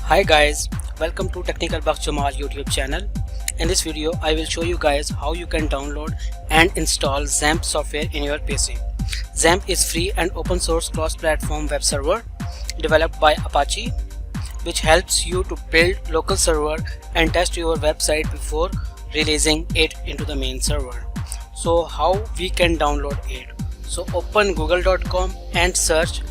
Hi guys, welcome to Technical Bugs Jamal YouTube channel. In this video I will show you guys how you can download and install xampp software in your PC. Xampp is free and open source cross-platform web server developed by Apache, which helps you to build local server and test your website before releasing it into the main server. So how we can download it? So open google.com and search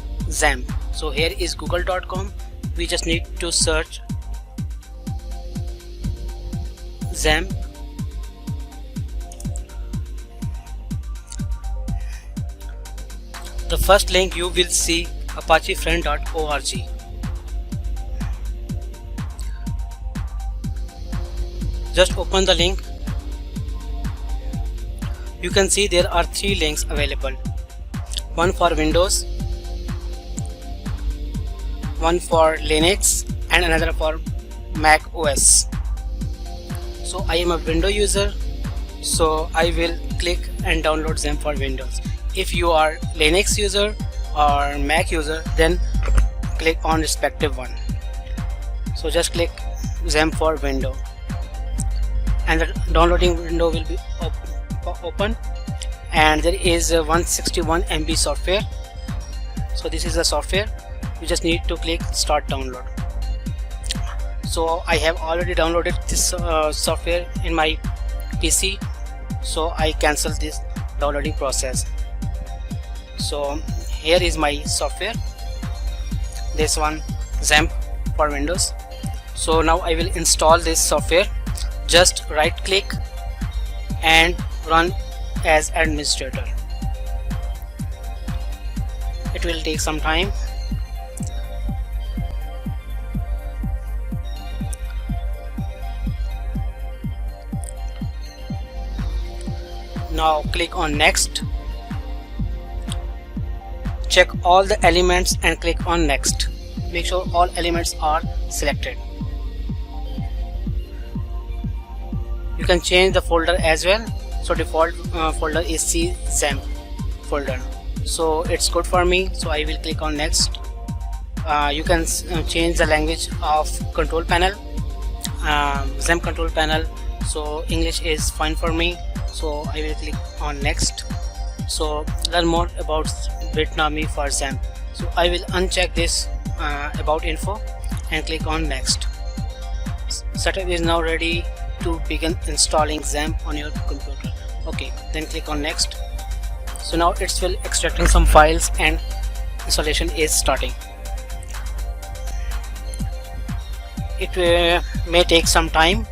xampp. So here is google.com. We just need to search xampp. The first link you will see apachefriend.org. Just open the link. You can see there are 3 links available. One for Windows, one for Linux and another for Mac OS. So I am a Windows user, so I will click and download xampp for Windows. If you are Linux user or Mac user, then click on respective one. So just click xampp for Windows and the downloading window will be open, and there is a 161 MB software. So this is the software. You just need to click start download. So I have already downloaded this software in my PC, so I cancel this downloading process. So here is my software, this one, xampp for Windows. So now I will install this software. Just right click and run as administrator. It will take some time. Now click on next. Check all the elements and click on next. Make sure all elements are selected. You can change the folder as well. So default folder is C xampp folder. So it's good for me. So I will click on next. You can change the language of control panel, xampp control panel. So English is fine for me. So I will click on next. So learn more about bitnami for xampp. So I will uncheck this about info and click on next. Setup is now ready to begin installing xampp on your computer. Okay, then click on next. So now it's will extracting some files and installation is starting. It may take some time,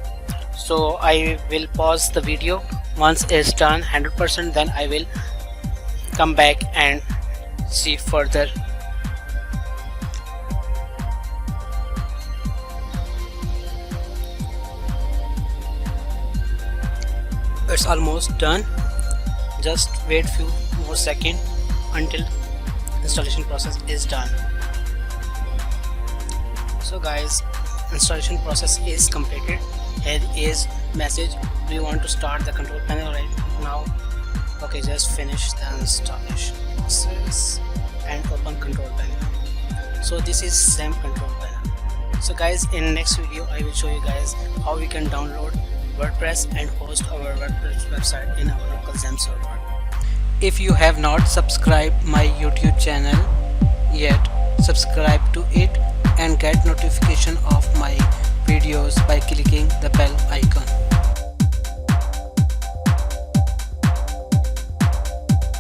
so I will pause the video. Once it's done 100%, then I will come back and see further. It's almost done. Just wait few more seconds until installation process is done. So guys, installation process is completed. Here is message, do you want to start the control panel right now? Okay, just finish the installation process and open control panel. So this is xampp control panel. So guys, in next video I will show you guys how we can download WordPress and host our WordPress website in our local xampp server. If you have not subscribed my YouTube channel yet, subscribe to it and get notification of my videos by clicking the bell icon.